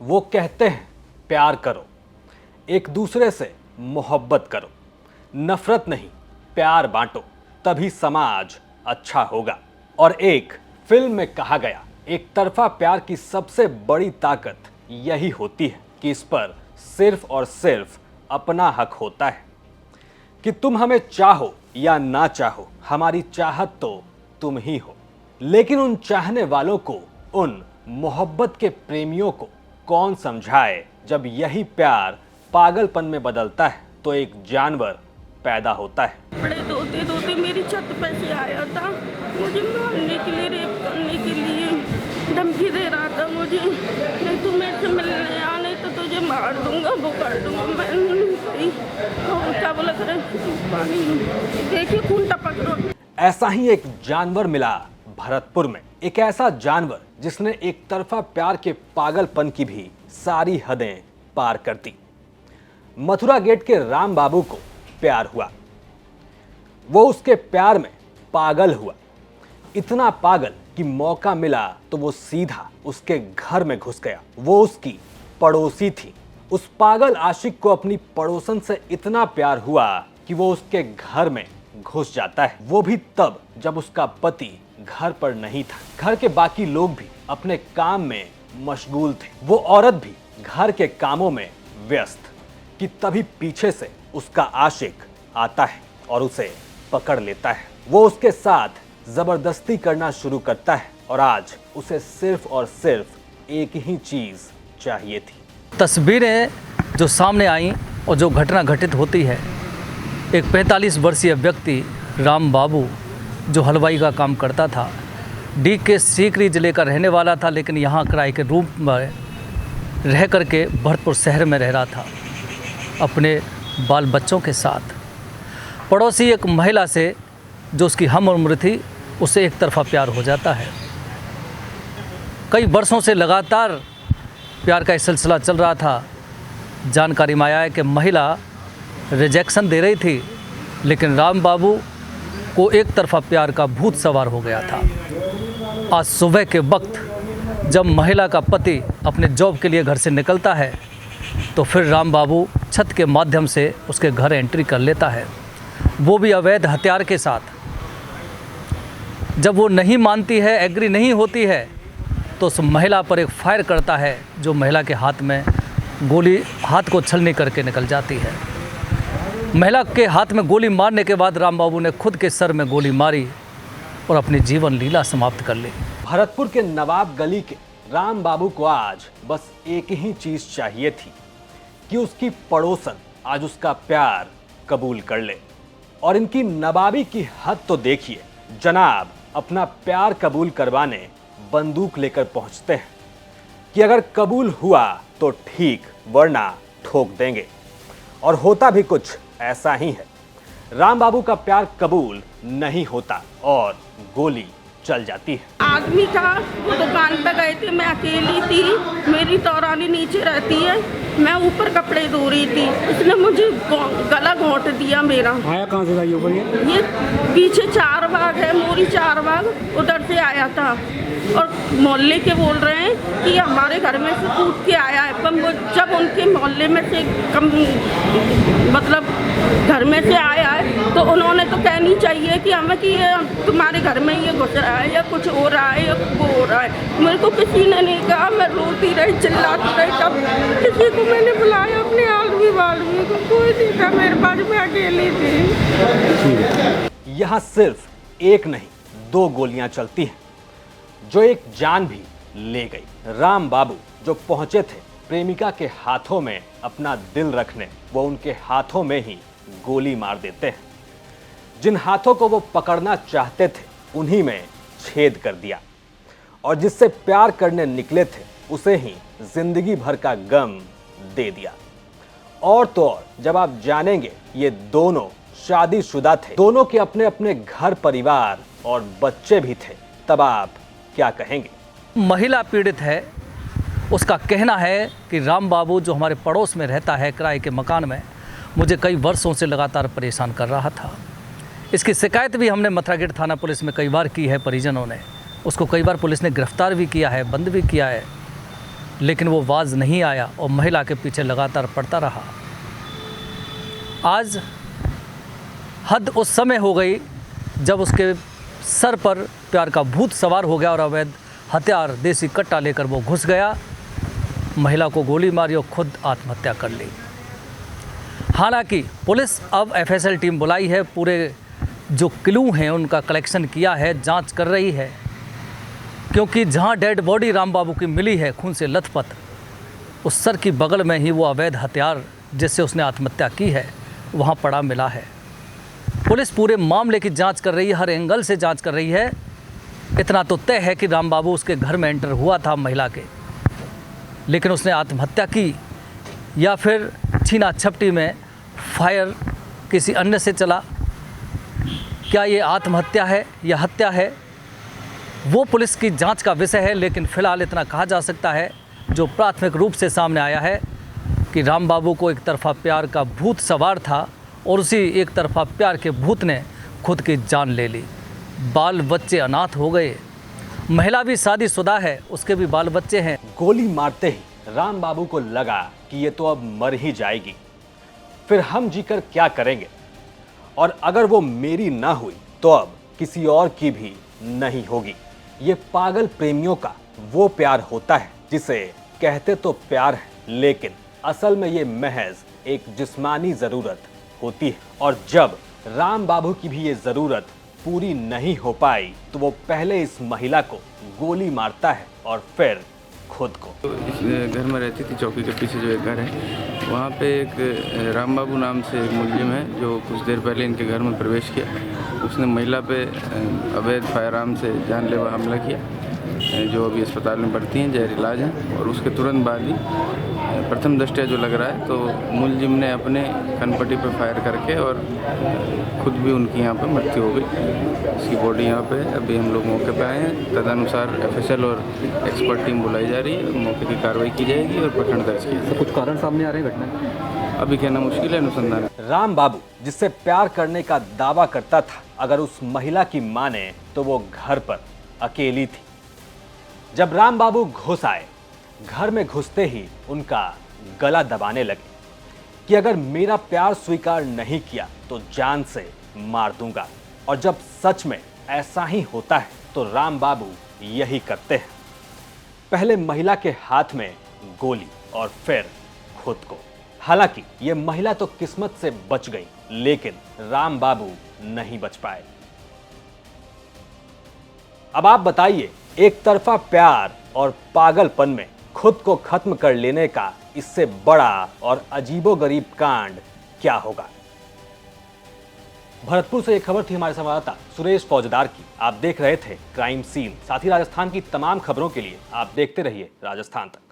वो कहते हैं प्यार करो, एक दूसरे से मोहब्बत करो, नफरत नहीं प्यार बांटो, तभी समाज अच्छा होगा। और एक फिल्म में कहा गया, एक तरफा प्यार की सबसे बड़ी ताकत यही होती है कि इस पर सिर्फ और सिर्फ अपना हक होता है कि तुम हमें चाहो या ना चाहो, हमारी चाहत तो तुम ही हो। लेकिन उन चाहने वालों को, उन मोहब्बत के प्रेमियों को कौन समझाए जब यही प्यार पागलपन में बदलता है तो एक जानवर पैदा होता है। बड़े धोते धोते मेरी छत पे से आया था, मुझे मारने के लिए, रेप करने के लिए धमकी दे रहा था मुझे, नहीं तू मेरे से मिलने आ, नहीं तो तुझे मार दूंगा, वो कर दूंगा। मैं नहीं सही और क्या बोला करे, पानी देखिए खून टपक रहा। ऐसा ही एक जानवर मिला भरतपुर में, एक ऐसा जानवर जिसने एक तरफा प्यार के पागलपन की भी सारी हदें पार कर दी। मथुरा गेट के राम बाबू को प्यार हुआ, वो उसके प्यार में पागल हुआ, इतना पागल कि मौका मिला तो वो सीधा उसके घर में घुस गया। वो उसकी पड़ोसी थी। उस पागल आशिक को अपनी पड़ोसन से इतना प्यार हुआ कि वो उसके घर में घुस जाता है, वो भी तब जब उसका पति घर पर नहीं था। घर के बाकी लोग भी अपने काम में मशगूल थे, वो औरत भी घर के कामों में व्यस्त, कि तभी पीछे से उसका आशिक आता है और उसे पकड़ लेता है। वो उसके साथ जबरदस्ती करना शुरू करता है और आज उसे सिर्फ और सिर्फ एक ही चीज चाहिए थी। तस्वीरें जो सामने आई और जो घटना घटित होती है, एक 45 वर्षीय व्यक्ति राम बाबू जो हलवाई का काम करता था, डी के सीकरी जिले का रहने वाला था, लेकिन यहाँ किराए के रूम में रह करके भरतपुर शहर में रह रहा था अपने बाल बच्चों के साथ। पड़ोसी एक महिला से जो उसकी हम उम्र थी, उससे एक तरफा प्यार हो जाता है। कई वर्षों से लगातार प्यार का सिलसिला चल रहा था। जानकारी में आया है कि महिला रिजेक्शन दे रही थी, लेकिन राम बाबू को एक तरफा प्यार का भूत सवार हो गया था। आज सुबह के वक्त जब महिला का पति अपने जॉब के लिए घर से निकलता है तो फिर राम बाबू छत के माध्यम से उसके घर एंट्री कर लेता है, वो भी अवैध हथियार के साथ। जब वो नहीं मानती है, एग्री नहीं होती है, तो उस महिला पर एक फायर करता है, जो महिला के हाथ में गोली, हाथ को छलनी करके निकल जाती है। महिला के हाथ में गोली मारने के बाद राम बाबू ने खुद के सर में गोली मारी और अपनी जीवन लीला समाप्त कर ली। भरतपुर के नवाब गली के राम बाबू को आज बस एक ही चीज चाहिए थी कि उसकी पड़ोसन आज उसका प्यार कबूल कर ले। और इनकी नवाबी की हद तो देखिए, जनाब अपना प्यार कबूल करवाने बंदूक लेकर पहुंचते हैं कि अगर कबूल हुआ तो ठीक, वरना ठोक देंगे। और होता भी कुछ ऐसा ही है। राम बाबू का प्यार कबूल नहीं होता और गोली चल जाती है। आदमी था, वो दुकान पे गए थे, मैं अकेली थी, मेरी तौरानी नीचे रहती है, मैं ऊपर कपड़े धो रही थी, उसने मुझे गला घोंट दिया मेरा। आया कहाँ से था ये ऊपर? ये पीछे 4 बाग है, मोरी 4 बाग, उधर से आया था और मोहल्ले के बोल रहे हैं कि हमारे घर में से कूद के आया है। पर वो जब उनके मोहल्ले में से मतलब घर में से आया है तो उन्होंने तो कहनी चाहिए कि हमें कि ये तुम्हारे घर में ये घुस रहा है या कुछ हो रहा है या वो हो रहा है। मेरे को किसी ने नहीं कहा, मैं रोती रही, चिल्लाती रही। तब किसी को मैंने बुलाया, अपने आदमी वालवी को, कोई नहीं था मेरे पास, मैं अकेली थी। यहाँ सिर्फ एक नहीं 2 गोलियां चलती हैं जो एक जान भी ले गई। राम बाबू जो पहुंचे थे प्रेमिका के हाथों में अपना दिल रखने, वो उनके हाथों में ही गोली मार देते हैं। जिन हाथों को वो पकड़ना चाहते थे उन्हीं में छेद कर दिया और जिससे प्यार करने निकले थे उसे ही जिंदगी भर का गम दे दिया। और तो और जब आप जानेंगे ये दोनों शादीशुदा थे, दोनों के अपने अपने घर परिवार और बच्चे भी थे, तब आप क्या कहेंगे? महिला पीड़ित है, उसका कहना है कि राम बाबू जो हमारे पड़ोस में रहता है किराए के मकान में, मुझे कई वर्षों से लगातार परेशान कर रहा था। इसकी शिकायत भी हमने मथुरा गेट थाना पुलिस में कई बार की है परिजनों ने। उसको कई बार पुलिस ने गिरफ्तार भी किया है, बंद भी किया है। लेकिन वो बाज नहीं आया और महिला के पीछे लगातार पड़ता रहा। आज हद उस समय हो गई जब उसके सर पर प्यार का भूत सवार हो गया और अवैध हथियार देसी कट्टा लेकर वो घुस गया, महिला को गोली मारी और खुद आत्महत्या कर ली। हालांकि पुलिस अब एफएसएल टीम बुलाई है, पूरे जो क्लू हैं उनका कलेक्शन किया है, जांच कर रही है, क्योंकि जहां डेड बॉडी राम बाबू की मिली है खून से लथपथ, उस सर की बगल में ही वो अवैध हथियार जिससे उसने आत्महत्या की है वहां पड़ा मिला है। पुलिस पूरे मामले की जांच कर रही है, हर एंगल से जांच कर रही है। इतना तो तय है कि राम बाबू उसके घर में एंटर हुआ था महिला के, लेकिन उसने आत्महत्या की या फिर छीना झपटी में फायर किसी अन्य से चला, क्या ये आत्महत्या है या हत्या है, वो पुलिस की जांच का विषय है। लेकिन फ़िलहाल इतना कहा जा सकता है, जो प्राथमिक रूप से सामने आया है, कि राम बाबू को एक तरफा प्यार का भूत सवार था और उसी एक तरफा प्यार के भूत ने खुद की जान ले ली। बाल बच्चे अनाथ हो गए, महिला भी शादीशुदा है, उसके भी बाल बच्चे हैं। गोली मारते ही राम बाबू को लगा कि ये तो अब मर ही जाएगी, फिर हम जीकर क्या करेंगे, और अगर वो मेरी ना हुई तो अब किसी और की भी नहीं होगी। ये पागल प्रेमियों का वो प्यार होता है जिसे कहते तो प्यार है, लेकिन असल में ये महज एक जिस्मानी जरूरत होती है। और जब राम बाबू की भी ये जरूरत पूरी नहीं हो पाई तो वो पहले इस महिला को गोली मारता है और फिर खुद को। तो इस घर में रहती थी, चौकी के पीछे जो एक घर है वहाँ पे एक राम बाबू नाम से एक मुलजिम है जो कुछ देर पहले इनके घर में प्रवेश किया। उसने महिला पे अवैध फायरआर्म से जानलेवा हमला किया, जो अभी अस्पताल में भर्ती हैं, जहर इलाज हैं। और उसके तुरंत बाद ही प्रथम दृष्टया जो लग रहा है तो मुलजिम ने अपने कनपट्टी पे फायर करके और खुद भी उनकी यहाँ पे मृत्यु हो गई। इसकी बॉडी यहाँ पे अभी हम लोग मौके पे आए हैं। तदनुसार एफएसएल और एक्सपर्ट टीम बुलाई जा रही है, मौके की कार्रवाई की जाएगी और प्रकरण दर्ज किया जाएगा। कुछ कारण सामने आ रहे हैं घटना अभी कहना मुश्किल है, अनुसंधान। राम बाबू जिससे प्यार करने का दावा करता था, अगर उस महिला की माने तो वो घर पर अकेली थी। जब राम बाबू घुस आए, घर में घुसते ही उनका गला दबाने लगे कि अगर मेरा प्यार स्वीकार नहीं किया तो जान से मार दूंगा। और जब सच में ऐसा ही होता है तो राम बाबू यही करते हैं, पहले महिला के हाथ में गोली और फिर खुद को। हालांकि ये महिला तो किस्मत से बच गई, लेकिन राम बाबू नहीं बच पाए। अब आप बताइए, एक तरफा प्यार और पागलपन में खुद को खत्म कर लेने का इससे बड़ा और अजीबोगरीब कांड क्या होगा। भरतपुर से एक खबर थी हमारे संवाददाता सुरेश फौजदार की। आप देख रहे थे क्राइम सीन। साथ ही राजस्थान की तमाम खबरों के लिए आप देखते रहिए राजस्थान तक।